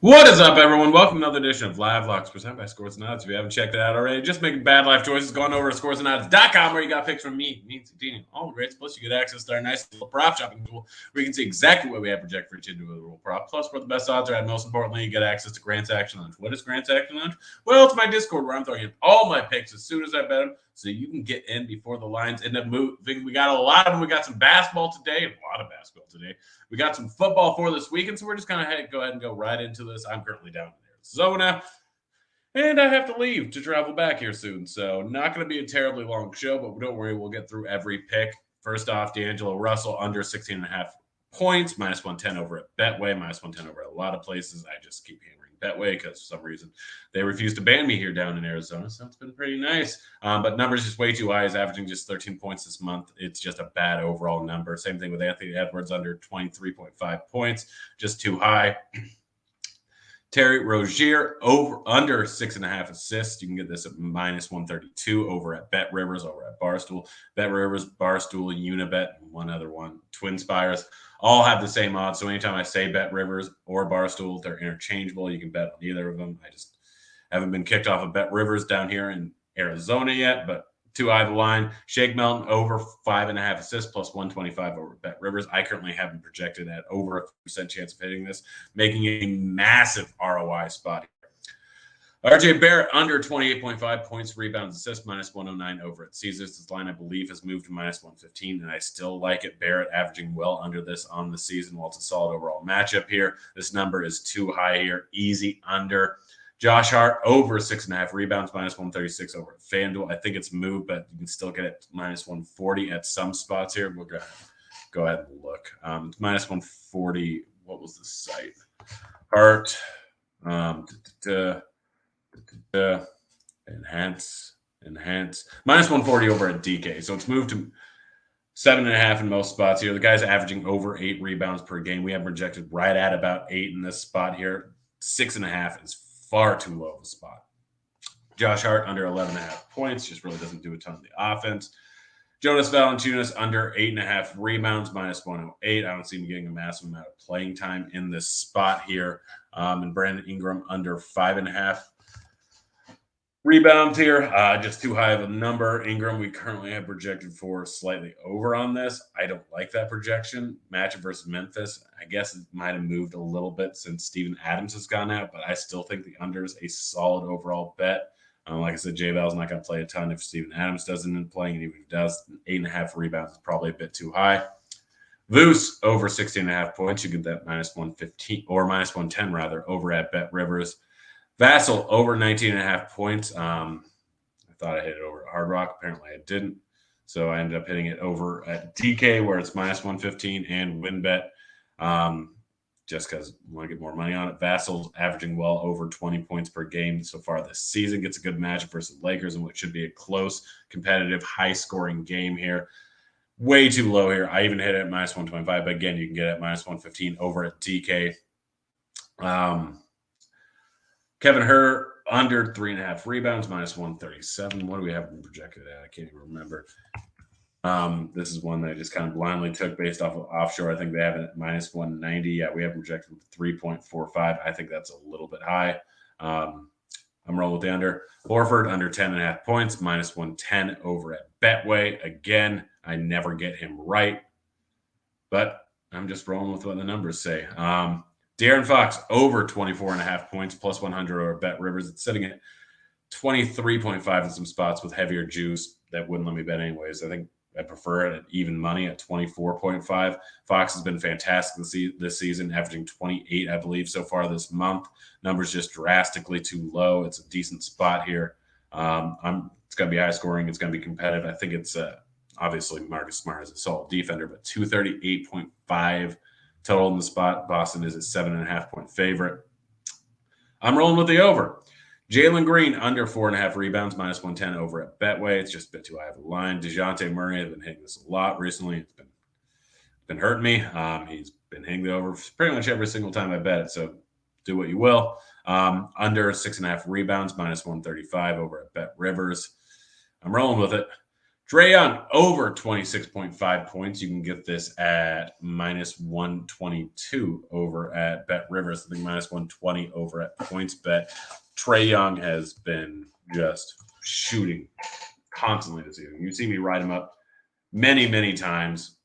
What is up, everyone? Welcome to another edition of Live Locks presented by Scores and Odds. If you haven't checked it out already, just making bad life choices, going over to scoresandodds.com where you got picks from me, Dini, all the greats. Plus, you get access to our nice little prop shopping tool where you can see exactly what we have projected for each individual prop. Plus, for the best odds are, and most importantly, you get access to Grant's Action Lunch. What is Grant's Action Lunch? Well, it's my Discord where I'm throwing in all my picks as soon as I bet them so you can get in before the lines end up moving. We got a lot of them. We got some basketball today, a lot of basketball today. We got some football for this weekend, so we're just going to go ahead and go right into this. I'm currently down in Arizona, and I have to leave to travel back here soon. So, not going to be a terribly long show, but don't worry, we'll get through every pick. First off, D'Angelo Russell under 16.5 points, minus 110 over at Betway, minus 110 over at a lot of places. I just keep hammering Betway because for some reason they refuse to ban me here down in Arizona. So it's been pretty nice. But numbers just way too high. He's averaging just 13 points this month. It's just a bad overall number. Same thing with Anthony Edwards under 23.5 points, just too high. Terry Rozier under 6.5 assists. You can get this at minus 132 over at Bet Rivers, over at Barstool. Bet Rivers, Barstool, Unibet, and one other one, Twin Spires, all have the same odds. So anytime I say Bet Rivers or Barstool, they're interchangeable. You can bet on either of them. I just haven't been kicked off of Bet Rivers down here in Arizona yet, but too high the line. Shake Milton over 5.5 assists plus 125 over Bet Rivers. I currently have him projected at over a 3% chance of hitting this, making it a massive ROI spot here. RJ Barrett under 28.5 points, rebounds, assists, minus 109 over at Caesars. This line, I believe, has moved to minus 115, and I still like it. Barrett averaging well under this on the season. While it's a solid overall matchup here, this number is too high here. Easy under. Josh Hart over 6.5 rebounds, minus 136 over at FanDuel. I think it's moved, but you can still get it minus 140 at some spots here. We'll go ahead and look. It's minus 140. What was the site? Hart. Enhance. Minus 140 over at DK. So it's moved to 7.5 in most spots here. The guy's averaging over 8 rebounds per game. We have projected right at about 8 in this spot here. 6.5 is far too low of a spot. Josh Hart under 11.5 points, just really doesn't do a ton of the offense. Jonas Valanciunas under 8.5 rebounds, minus 108. I don't see him getting a massive amount of playing time in this spot here. And Brandon Ingram under 5.5 rebounds here, just too high of a number. Ingram, we currently have projected for slightly over on this. I don't like that projection. Matchup versus Memphis, I guess it might have moved a little bit since Steven Adams has gone out, but I still think the under is a solid overall bet. Like I said, J-Val's not going to play a ton if Steven Adams doesn't end playing, and even if he does, 8.5 rebounds is probably a bit too high. Voos over 16.5 points. You get that minus 115 or minus 110 rather over at Bet Rivers. Vassell over 19.5 points. I thought I hit it over at Hard Rock. Apparently I didn't. So I ended up hitting it over at DK where it's minus 115 and WinBet just because I want to get more money on it. Vassell's averaging well over 20 points per game so far this season. Gets a good matchup versus Lakers in what should be a close, competitive, high-scoring game here. Way too low here. I even hit it at minus 125, but again, you can get it at minus 115 over at DK. Kevin Herr under 3.5 rebounds, minus 137. What do we have been projected at? I can't even remember. This is one that I just kind of blindly took based off of offshore. I think they have it at minus 190. Yeah, we have projected 3.45. I think that's a little bit high. I'm rolling with the under. Horford under 10.5 points, minus 110 over at Betway. Again, I never get him right, but I'm just rolling with what the numbers say. De'Aaron Fox over 24.5 points, plus 100 over Bet Rivers. It's sitting at 23.5 in some spots with heavier juice. That wouldn't let me bet anyways. I think I prefer it at even money at 24.5. Fox has been fantastic this season, averaging 28, I believe, so far this month. Numbers just drastically too low. It's a decent spot here. It's going to be high scoring. It's going to be competitive. I think it's obviously Marcus Smart is a solid defender, but 238.5 total in the spot. Boston is a 7.5 point favorite. I'm rolling with the over. Jalen Green under 4.5 rebounds, minus 110 over at Betway. It's just a bit too high of a line. DeJounte Murray has been hitting this a lot recently. It's been hurting me. He's been hitting the over pretty much every single time I bet it. So do what you will. Under 6.5 rebounds, minus 135 over at Bet Rivers. I'm rolling with it. Trae Young over 26.5 points. You can get this at minus 122 over at Bet Rivers. I think minus 120 over at PointsBet. Trae Young has been just shooting constantly this season. You see me ride him up many, many times.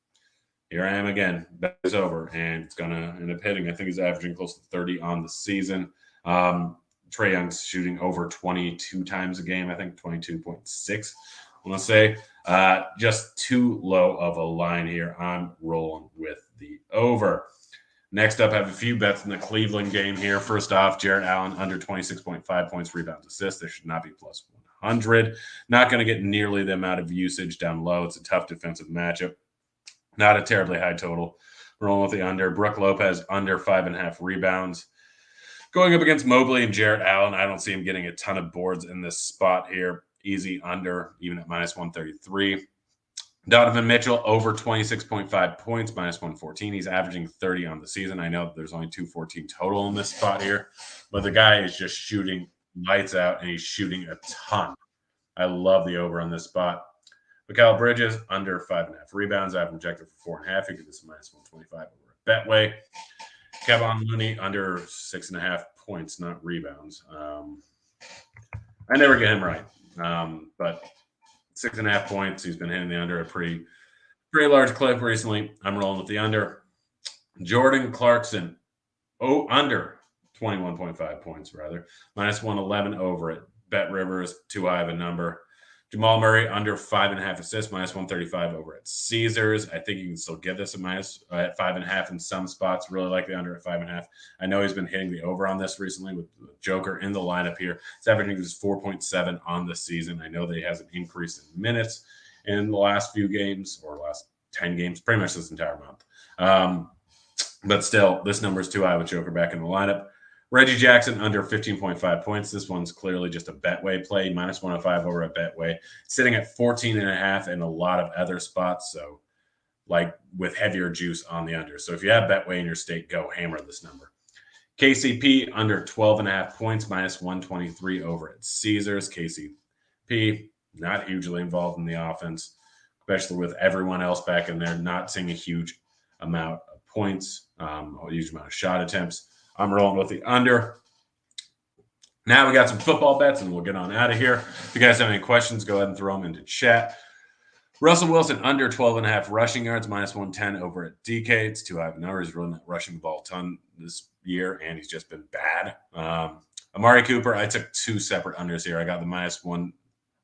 Here I am again. Bet is over, and it's going to end up hitting. I think he's averaging close to 30 on the season. Trae Young's shooting over 22 times a game. I think 22.6. I want to say just too low of a line here. I'm rolling with the over. Next up, I have a few bets in the Cleveland game here. First off, Jarrett Allen under 26.5 points, rebounds, assists. There should not be plus 100. Not going to get nearly the amount of usage down low. It's a tough defensive matchup. Not a terribly high total. Rolling with the under. Brook Lopez under 5.5 rebounds. Going up against Mobley and Jarrett Allen, I don't see him getting a ton of boards in this spot here. Easy under, even at minus 133. Donovan Mitchell over 26.5 points, minus 114. He's averaging 30 on the season. I know there's only 214 total in this spot here, but the guy is just shooting lights out, and he's shooting a ton. I love the over on this spot. Mikal Bridges under 5.5 rebounds. I have projected for 4.5. You get this minus 125 over at Betway. Kevon Looney under 6.5 points, not rebounds. I never get him right, but 6.5 points. He's been hitting the under a pretty large clip recently. I'm rolling with the under. Jordan Clarkson, under 21.5 points, rather. Minus 111 over at Bet Rivers, too high of a number. Jamal Murray under 5.5 assists, minus 135 over at Caesars. I think you can still get this at 5.5 in some spots. Really like the under at 5.5. I know he's been hitting the over on this recently with Joker in the lineup here. His averaging is 4.7 on the season. I know that he has an increase in minutes in the last few games, or last 10 games, pretty much this entire month. But still, this number is too high with Joker back in the lineup. Reggie Jackson under 15.5 points. This one's clearly just a Betway play, minus 105 over at Betway. Sitting at 14.5 in a lot of other spots, so like with heavier juice on the under. So if you have Betway in your state, go hammer this number. KCP under 12.5 points, minus 123 over at Caesars. KCP not hugely involved in the offense, especially with everyone else back in there, not seeing a huge amount of points, a huge amount of shot attempts. I'm rolling with the under. Now we got some football bets, and we'll get on out of here. If you guys have any questions, go ahead and throw them into chat. Russell Wilson under 12.5 rushing yards, minus 110 over at DK. It's too high of a number. He's really not rushing the ball a ton this year, and he's just been bad. Amari Cooper, I took two separate unders here. I got the minus 1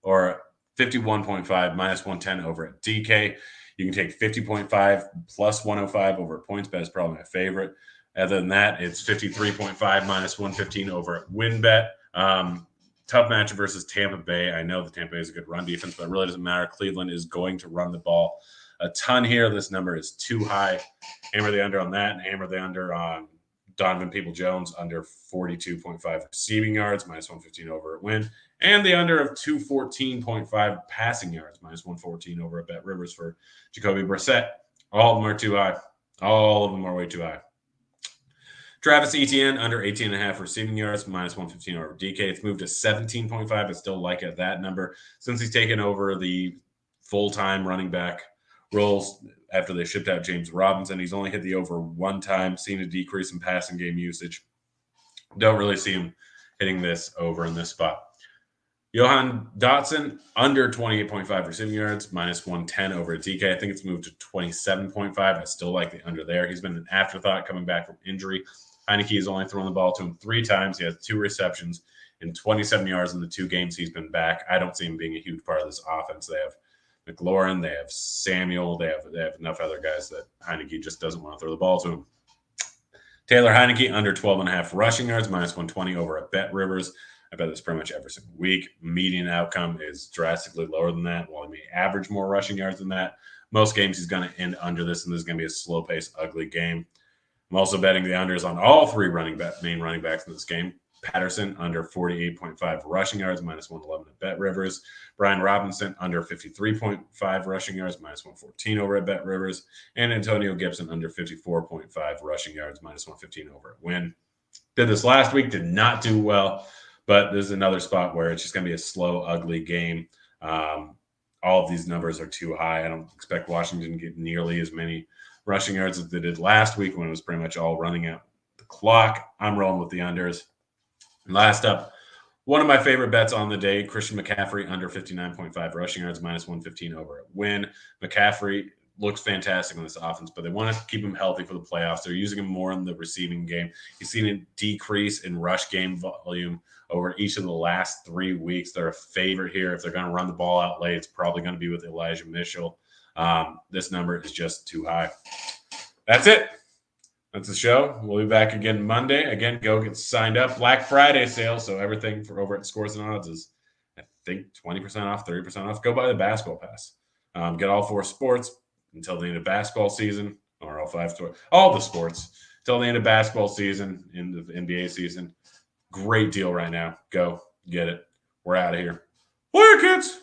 or 51.5, minus 110 over at DK. You can take 50.5 plus 105 over at PointsBet is probably my favorite. Other than that, it's 53.5 minus 115 over at WinBet. Tough matchup versus Tampa Bay. I know the Tampa Bay is a good run defense, but it really doesn't matter. Cleveland is going to run the ball a ton here. This number is too high. Hammer the under on that, and hammer the under on Donovan Peoples-Jones under 42.5 receiving yards, minus 115 over at Win, and the under of 214.5 passing yards, minus 114 over at Bet Rivers for Jacoby Brissett. All of them are too high. All of them are way too high. Travis Etienne under 18.5 receiving yards, minus 115 over DK. It's moved to 17.5. I still like it, that number, since he's taken over the full-time running back roles after they shipped out James Robinson. He's only hit the over one time, seen a decrease in passing game usage. Don't really see him hitting this over in this spot. Johan Dotson under 28.5 receiving yards, minus 110 over at DK. I think it's moved to 27.5. I still like the under there. He's been an afterthought coming back from injury. Heineke has only thrown the ball to him 3 times. He has 2 receptions and 27 yards in the 2 games he's been back. I don't see him being a huge part of this offense. They have McLaurin, they have Samuel, they have enough other guys that Heineke just doesn't want to throw the ball to him. Taylor Heineke under 12.5 rushing yards, minus 120 over at Bet Rivers. I bet this pretty much every single week. Median outcome is drastically lower than that. While he may average more rushing yards than that, most games he's going to end under this, and this is going to be a slow-paced, ugly game. I'm also betting the unders on all 3 main running backs in this game. Patterson under 48.5 rushing yards, minus 111 at Bet Rivers. Brian Robinson under 53.5 rushing yards, minus 114 over at Bet Rivers. And Antonio Gibson under 54.5 rushing yards, minus 115 over at Win. Did this last week, did not do well, but this is another spot where it's just going to be a slow, ugly game. All all of these numbers are too high. I don't expect Washington to get nearly as many rushing yards as they did last week when it was pretty much all running out the clock. I'm rolling with the unders. And last up, one of my favorite bets on the day, Christian McCaffrey under 59.5 rushing yards, minus 115 over a win. McCaffrey looks fantastic in this offense, but they want to keep him healthy for the playoffs. They're using him more in the receiving game. You've seen a decrease in rush game volume over each of the last 3 weeks. They're a favorite here. If they're going to run the ball out late, it's probably going to be with Elijah Mitchell. This number is just too high. That's it. That's the show. We'll be back again Monday. Again, go get signed up. Black Friday sale, so everything for over at Scores and Odds is, I think, 20% off, 30% off. Go buy the basketball pass. Get all 4 sports until the end of basketball season, or all the sports until the end of basketball season, end of NBA season. Great deal right now. Go get it. We're out of here. Later, kids.